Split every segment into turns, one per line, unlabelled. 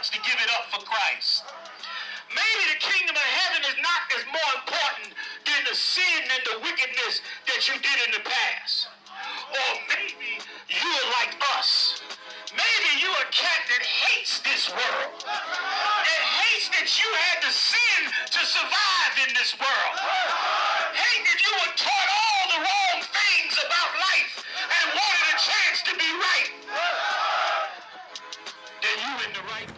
chance to give it up for Christ. Maybe the kingdom of heaven is not as more important than the sin and the wickedness that you did in the past. Or maybe you're like us. Maybe you're a cat that hates this world. That hates that you had to sin to survive in this world. Hate that you were taught all the wrong things about life and wanted a chance to be right. Then you in the right.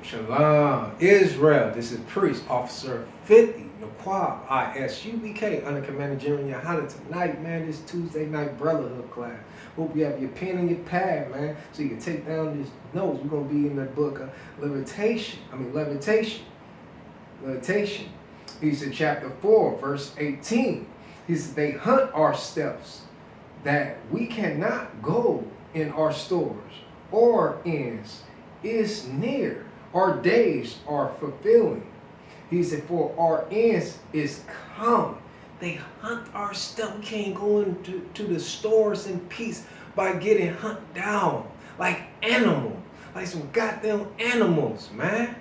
Shalom, Israel. This is Priest Officer 50, Naquab, ISUBK, under Commander General Yohana. Tonight, man, this Tuesday night BrotherHood Class. Hope you have your pen and your pad, man, so you can take down these notes. We're going to be in the book of Levitation. He said, chapter 4, verse 18. He said, they hunt our steps that we cannot go in our stores or ends is near. Our days are fulfilling. He said, for our ends is come. They hunt our stuff. We can't go into the stores in peace by getting hunt down like animals, like some goddamn animals, man.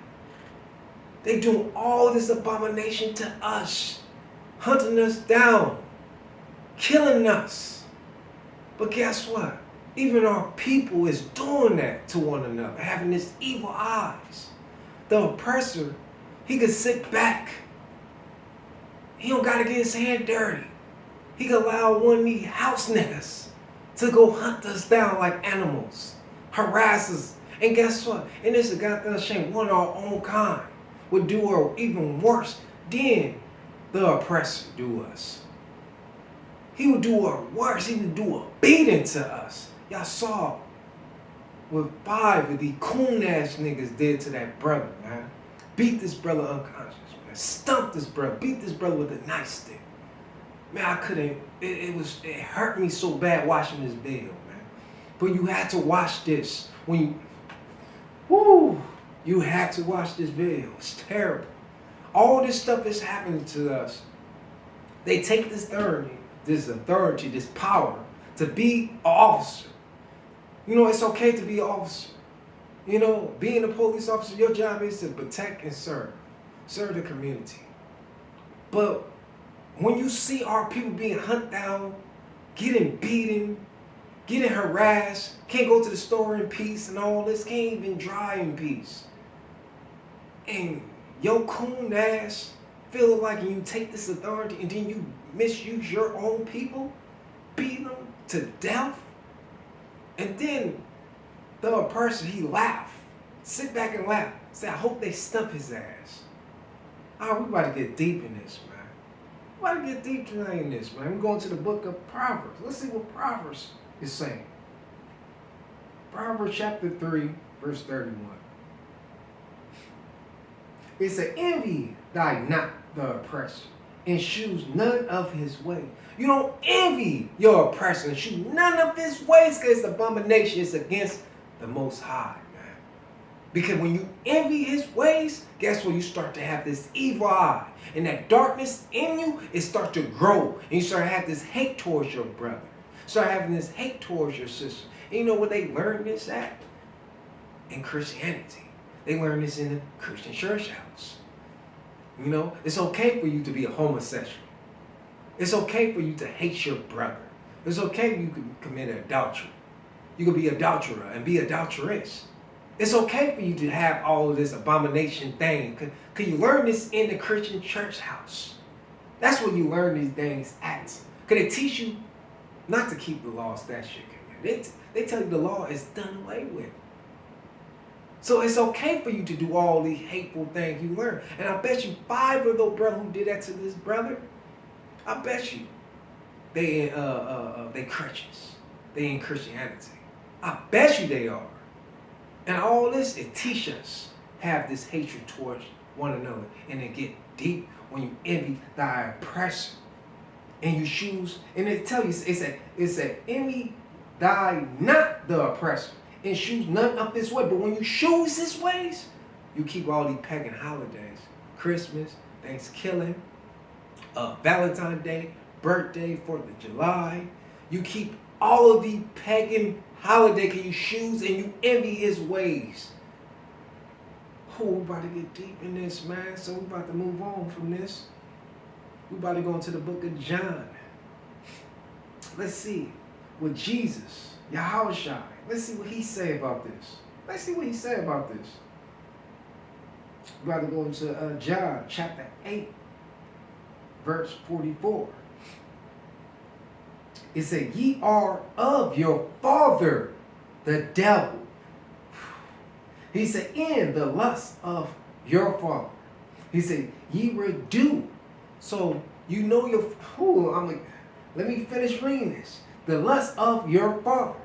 They do all this abomination to us, hunting us down, killing us. But guess what? Even our people is doing that to one another, having this evil eyes. The oppressor, he could sit back. He don't gotta get his hand dirty. He could allow one of these house niggas to go hunt us down like animals, harass us. And guess what? And it's a goddamn shame. One of our own kind would do her even worse than the oppressor do us. He would do her worse. He would do a beating to us. Y'all saw what 5 of the coon-ass niggas did to that brother, man. Beat this brother unconscious, man. Stumped this brother. Beat this brother with a nightstick. Man, I couldn't, it hurt me so bad watching this video, man. But you had to watch this. You had to watch this video. It's terrible. All this stuff is happening to us. They take this authority, this power to be an officer. You know, it's okay to be an officer. You know, being a police officer, your job is to protect and serve the community. But when you see our people being hunted down, getting beaten, getting harassed, can't go to the store in peace and all this, can't even drive in peace. And your coon ass feel like you take this authority and then you misuse your own people, beat them to death, and then the other person, he laugh, sit back and laugh, say, I hope they stump his ass. All right, we about to get deep in this, man. We about to get deep tonight in this, man. We're going to the book of Proverbs. Let's see what Proverbs is saying. Proverbs chapter 3, verse 31. It said, envy thy not the oppressor, and choose none of his way. You don't envy your oppressor and choose none of his ways, because it's abomination. It's against the Most High, man. Because when you envy his ways, guess what? You start to have this evil eye. And that darkness in you, it starts to grow. And you start to have this hate towards your brother. Start having this hate towards your sister. And you know where they learn this at? In Christianity. They learn this in the Christian church house. You know, it's okay for you to be a homosexual. It's okay for you to hate your brother. It's okay you can commit adultery. You can be adulterer and be adulteress. It's okay for you to have all of this abomination thing. Because you learn this in the Christian church house. That's where you learn these things at. Because they teach you not to keep the law, statute, commandment. They tell you the law is done away with. So it's okay for you to do all these hateful things you learn. And I bet you 5 of those brothers who did that to this brother, I bet you they Christians. They in Christianity. I bet you they are. And all this, it teaches us have this hatred towards one another. And it get deep when you envy thy oppressor. And you choose, and it tell you, it's a envy thy not the oppressor. And choose none of his way. But when you choose his ways, you keep all these pagan holidays. Christmas, Thanksgiving, Valentine's Day, birthday, 4th of July. You keep all of the pagan holiday because you shoes and you envy his ways. We about to get deep in this, man. So we about to move on from this. We about to go into the book of John. Let's see what Jesus, Yahushua, let's see what he say about this. Let's see what he say about this. We about to go into John chapter 8, verse 44. It said, ye are of your father, the devil. He said, in the lust of your father. He said, ye will do. So you know your, I'm like, let me finish reading this. The lust of your father,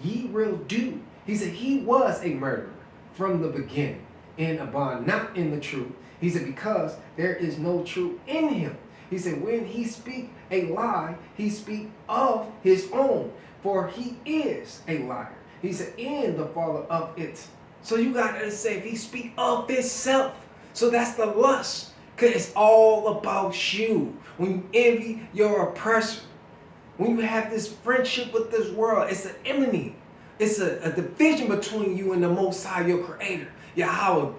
ye will do. He said, he was a murderer from the beginning, and abide not in the truth. He said, because there is no truth in him. He said, when he speak a lie, he speak of his own, for he is a liar. He said, and the father of it. So you got to say, if he speak of himself. So that's the lust, because it's all about you. When you envy your oppressor, when you have this friendship with this world, it's an enemy. It's a division between you and the Most High, your Creator, Yahweh.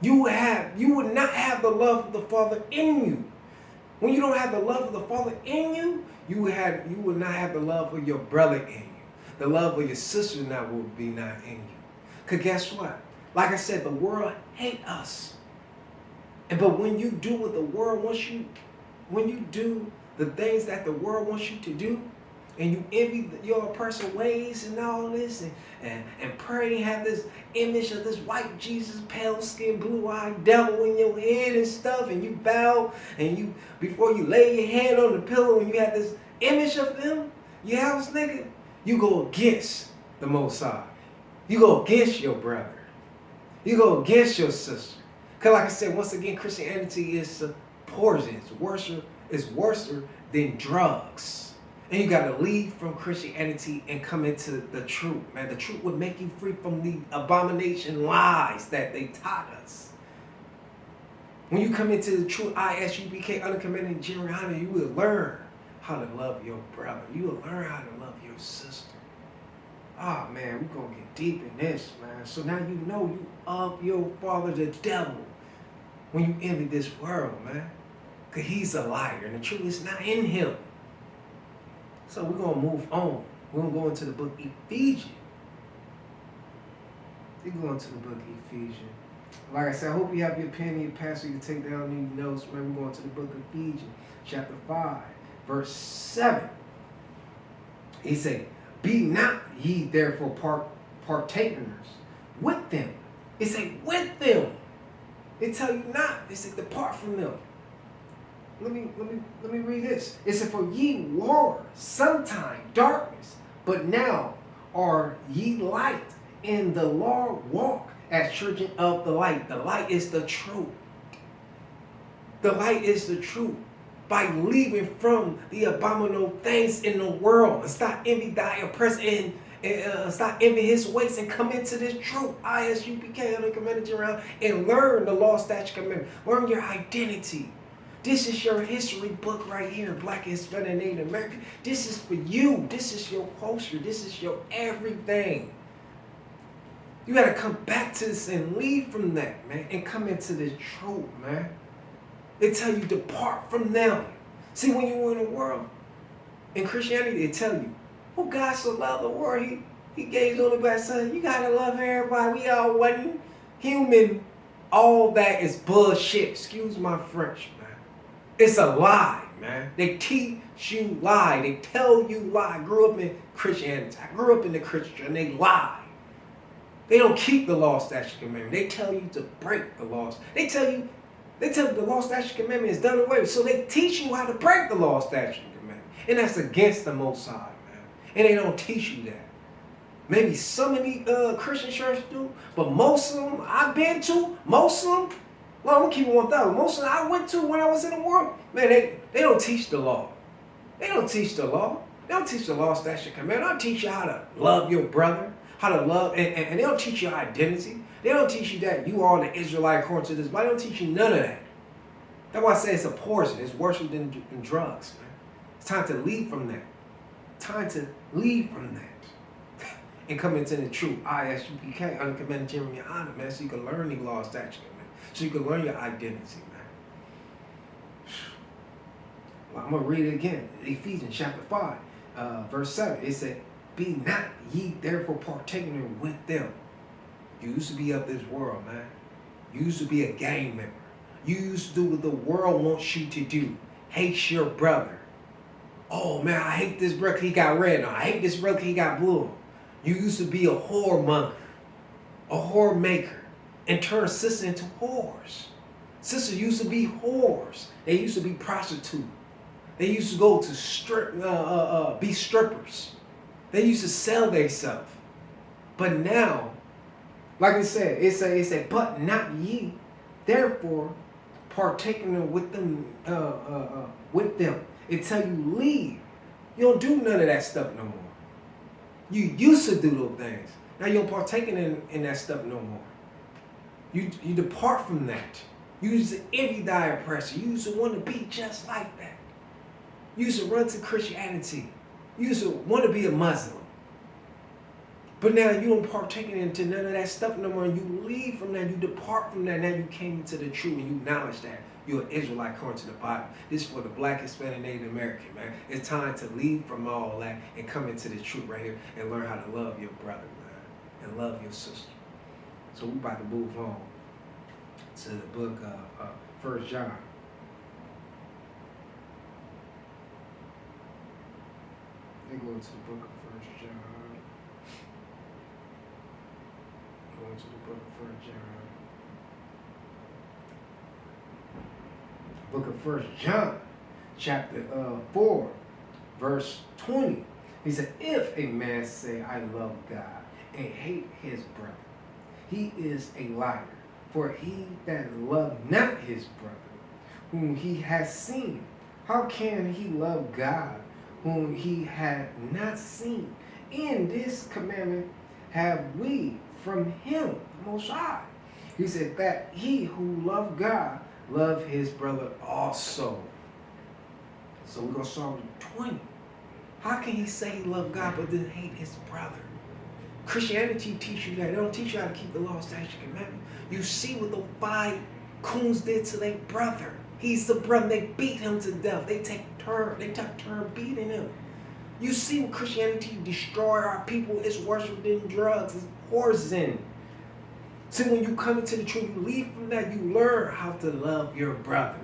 You would not have the love of the Father in you. When you don't have the love of the Father in you, you would not have the love of your brother in you. The love of your sister will be not in you. Because guess what? Like I said, the world hates us. But when you do what the world wants you, when you do the things that the world wants you to do, and you envy your person's ways and all this, and pray and have this image of this white Jesus, pale skin, blue-eyed devil in your head and stuff, and you bow, and you, before you lay your hand on the pillow and you have this image of them, you have this nigga, you go against the Most High. You go against your brother. You go against your sister. Because like I said, once again, Christianity is poison. It's worse than drugs. And you got to leave from Christianity and come into the truth, man. The truth would make you free from the abomination lies that they taught us. When you come into the truth, ISUBK, uncommanded Jeremiah, you will learn how to love your brother. You will learn how to love your sister. Ah, man, we're going to get deep in this, man. So now you know you of your father, the devil, when you envy this world, man. Because he's a liar, and the truth is not in him. So we're going to move on. We're going to go into the book Ephesians. We're going to the book Ephesians. Like I said, I hope you have your pen and your pencil. You can take down these notes. Man, we're going to the book of Ephesians, chapter 5, verse 7. He said, be not ye therefore partakers with them. It say with them. It tell you not. It say depart from them. Let me read this. It said, for ye were sometime darkness, but now are ye light, in the Lord walk as children of the light. The light is the truth. The light is the truth. By leaving from the abominable things in the world, and stop envy thy oppressor, and stop envy his ways, and come into this truth. ISUBK, uncommanded around, and learn the law, statute, commandment. Learn your identity. This is your history book right here, Black, Hispanic, Native American. This is for you. This is your culture. This is your everything. You got to come back to this and leave from that, man, and come into this truth, man. They tell you depart from them. See, when you're in the world, in Christianity, they tell you, oh, God so loved the world, he gave his only begotten son. You got to love everybody. We all one human. All that is bullshit. Excuse my French, man. It's a lie, man. They teach you lie. They tell you lie. I grew up in Christianity. I grew up in the Christian, and they lie. They don't keep the law, statute, commandment. They tell you to break the laws. They tell you the law, statute, commandment is done away with. So they teach you how to break the law, statute, commandment. And that's against the Most High, man. And they don't teach you that. Maybe some of the Christian churches do, but most of them I've been to, most of them, well, I'm going to keep it 1,000. Most of them I went to when I was in the world, man, they don't teach the law. They don't teach the law. They don't teach the law, statute, commandment. They don't teach you how to love your brother, how to love, and they don't teach you identity. They don't teach you that you are the Israelite according to this, but they don't teach you none of that. That's why I say it's a poison. It's worse than drugs, man. It's time to leave from that. Time to leave from that. And come into the truth. I-S-U-P-K, uncommanded general your honor, man. So you can learn these laws, statutes, man. So you can learn your identity, man. Well, I'm going to read it again. Ephesians chapter 5, verse 7. It said, be not ye therefore partaking with them. You used to be of this world, man. You used to be a gang member. You used to do what the world wants you to do. Hate your brother. Oh man, I hate this brother, he got red on. I hate this brother, he got blue on. You used to be a whoremonger, a whore maker, and turn sisters into whores. Sisters used to be whores. They used to be prostitutes. They used to go to be strippers. They used to sell themselves. But now, like I said, it say, but not ye, therefore, partaking with them, It tell you leave. You don't do none of that stuff no more. You used to do those things. Now you don't partaking in that stuff no more. You depart from that. You used to envy thy oppressor. You used to want to be just like that. You used to run to Christianity. You used to want to be a Muslim. But now you don't partake into none of that stuff no more. You leave from that. You depart from that. Now you came into the truth and you acknowledge that you're an Israelite according to the Bible. This is for the Black, Hispanic, Native American, man. It's time to leave from all that and come into the truth right here and learn how to love your brother, man, and love your sister. So we're about to move on to the book of 1 John. They go into the book of 1 John. Going to the book of 1 John. Book of 1 John, chapter 4, verse 20. He said, if a man say, I love God, and hate his brother, he is a liar. For he that loved not his brother, whom he has seen, how can he love God, whom he had not seen? In this commandment have we from him, the Most High. He said that he who loved God, love his brother also. So we're going to start with 20. How can he say he loved God but then hate his brother? Christianity teach you that. They don't teach you how to keep the law, statutes, and commandments. You see what the 5 coons did to their brother. He's the brother. They beat him to death. They took turn beating him. You see what Christianity destroy our people. It's worse than drugs. It's poison. See, when you come into the truth, you leave from that, you learn how to love your brother.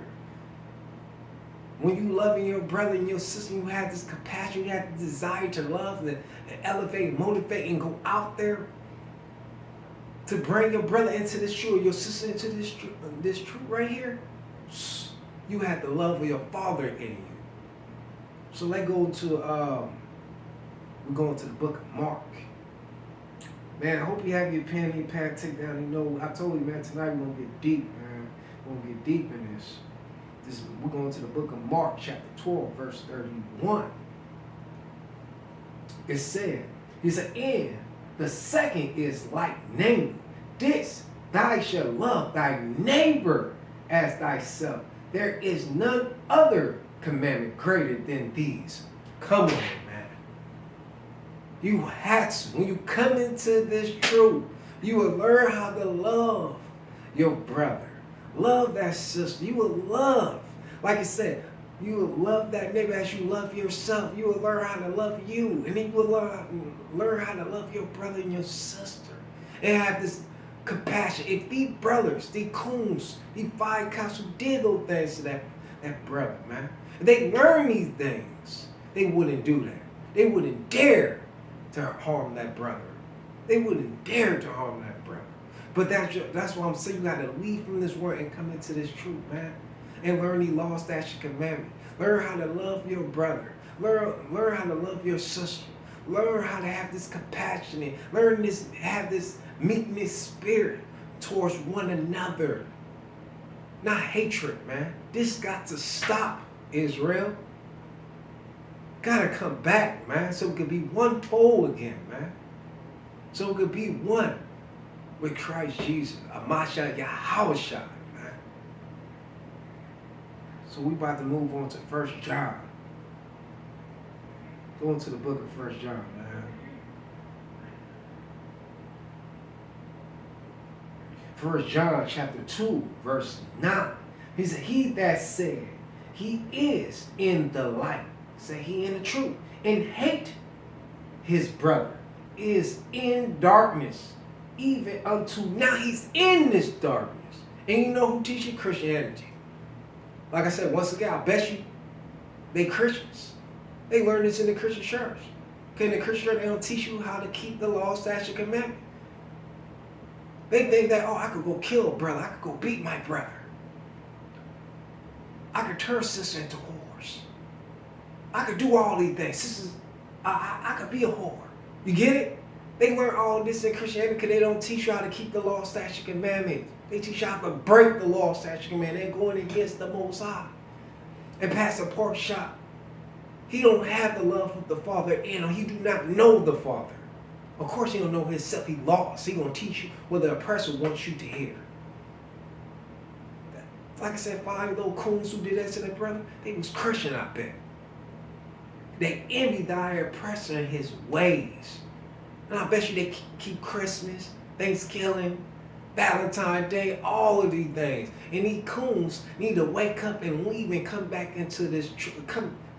When you loving your brother and your sister, you have this compassion, you have the desire to love and elevate, motivate, and go out there to bring your brother into this truth, your sister into this truth right here. You have the love of your Father in you. So let's go to, we're going to the book of Mark. Man, I hope you have your pen and your pad take down. You know, I told you, man, tonight we're going to get deep, man. We're going to get deep in this. We're going to the book of Mark, chapter 12, verse 31. It said, he said, and the second is like namely, this, thou shalt love thy neighbor as thyself. There is none other commandment greater than these. Come on, man. You have to, when you come into this truth, you will learn how to love your brother. Love that sister. You will love, like I said, you will love that neighbor as you love yourself. You will learn how to love you. And then you will learn how to love your brother and your sister. And have this compassion. If these brothers, these coons, these 5 cops who did those things to that brother, man, if they learn these things, they wouldn't do that. They wouldn't dare to harm that brother. They wouldn't dare to harm that brother. But that's why I'm saying you got to leave from this world and come into this truth, man. And learn these laws, statutes, commandments. Learn how to love your brother. Learn how to love your sister. Learn how to have this compassion. Have this meekness spirit towards one another. Not hatred, man. This got to stop, Israel. Gotta come back, man, so we can be one whole again, man. So we can be one with Christ Jesus, Amasha Yahawashai, man. So we about to move on to 1 John. Go into the book of 1 John, man. 1 John chapter 2, verse 9. He said, he that said he is in the light, say he in the truth, and hate his brother, is in darkness, even unto now. He's in this darkness. And you know who teaches Christianity? Like I said, once again, I bet you they Christians. They learn this in the Christian church. Okay, in the Christian church, they don't teach you how to keep the law, statute, commandment. They think that, oh, I could go kill a brother. I could go beat my brother. I could turn sister into whores. I could do all these things. Sisters, I could be a whore. You get it? They learn all this in Christianity because they don't teach you how to keep the law, statute, commandments. They teach you how to break the law, statute, commandment. They're going against the Most High. And Pastor Pork Chop, he don't have the love of the Father in him. He do not know the Father. Of course he don't know himself. He lost. He gonna teach you what the oppressor wants you to hear. Like I said, 5 little coons who did that to their brother, they was Christian, I bet. They envied thy oppressor in his ways. And I bet you they keep Christmas, Thanksgiving, Valentine's Day, all of these things. And these coons need to wake up and leave and come back into this truth.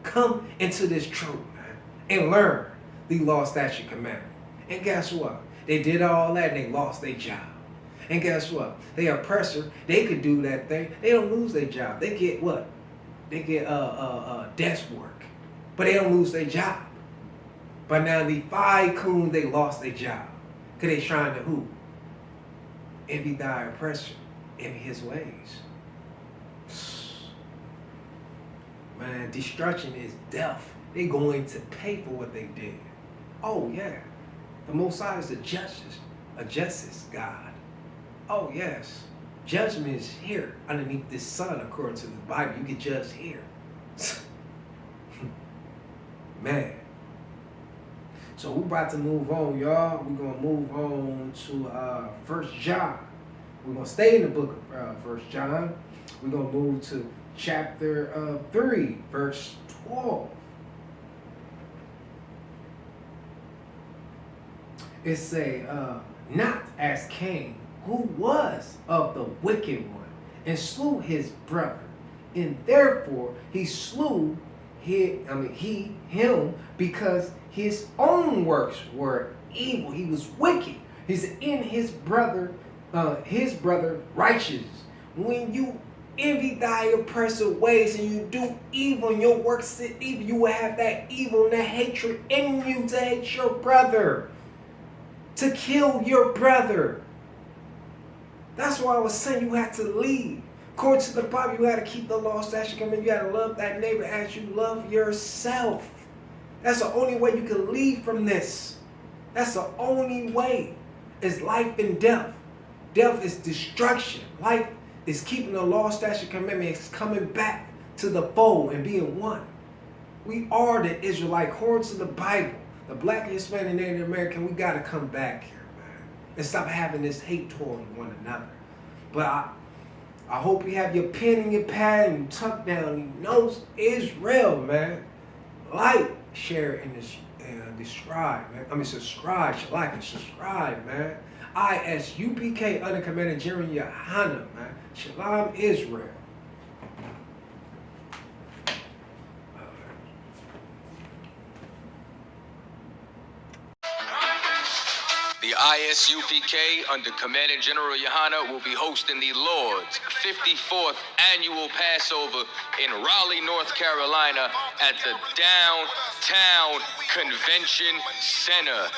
Come into this truth, man, and learn the law, statute, commandment. And guess what? They did all that and they lost their job. And guess what? The oppressor, they could do that thing. They don't lose their job. They get what? They get desk work. But they don't lose their job. But now the 5 coons, they lost their job. Because they trying to who? Envy thy oppressor. Envy his ways. Man, destruction is death. They're going to pay for what they did. Oh, yeah. The Most High is a justice God. Oh, yes. Judgment is here underneath this sun, according to the Bible. You get judged here. Man. So we're about to move on, y'all. We're going to move on to 1 John. We're going to stay in the book of 1 John. We're going to move to chapter 3, verse 12. It say, not as Cain, who was of the wicked one, and slew his brother. And therefore he slew him, because his own works were evil. He was wicked. He's in his brother righteous. When you envy thy oppressor ways and you do evil and your works is evil, you will have that evil and that hatred in you to hate your brother, to kill your brother. That's why I was saying you had to leave. According to the Bible, you had to keep the law, statute, commandment. You had to love that neighbor as you love yourself. That's the only way you can leave from this. That's the only way. It's life and death. Death is destruction. Life is keeping the law, statute, commandment. It's coming back to the fold and being one. We are the Israelite, according to the Bible. The Black, Hispanic, Native American, we got to come back here, man. And stop having this hate toward one another. But I hope you have your pen and your pad and you tuck down. You know Israel, man. Like, share, and subscribe, man. Subscribe, like, and subscribe, man. ISUPK under Commander General Yohana, man. Shalom, Israel.
The ISUPK under Commander General Yohana will be hosting the Lord's 54th annual Passover in Raleigh, North Carolina at the Downtown Convention Center.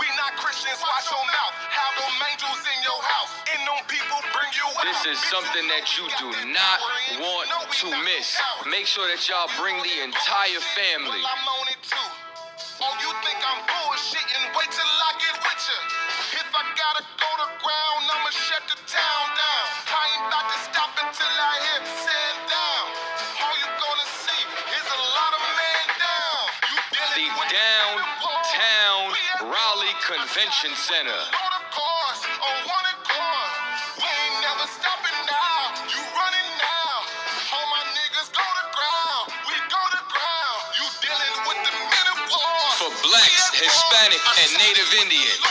We not Christians, watch your mouth. Have them angels in your house. And them people bring you out. This is something that you do not want to miss. Make sure that y'all bring the entire family. Oh, you think I'm bullshitting? Wait till I get with you. If I gotta go to ground, I'ma shut the town down. I ain't about to stop until I hit sand down. All you gonna see is a lot of man down. The Downtown Raleigh Convention Center. We ain't never stopping now. You running Blacks, Hispanic, and Native Indians.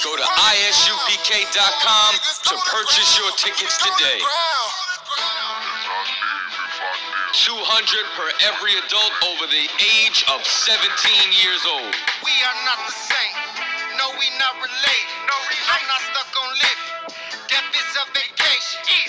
Go to isupk.com to purchase your tickets today. $200 per every adult over the age of 17 years old.
We are not the same. No, we not related. I'm not stuck on living. Death is a vacation.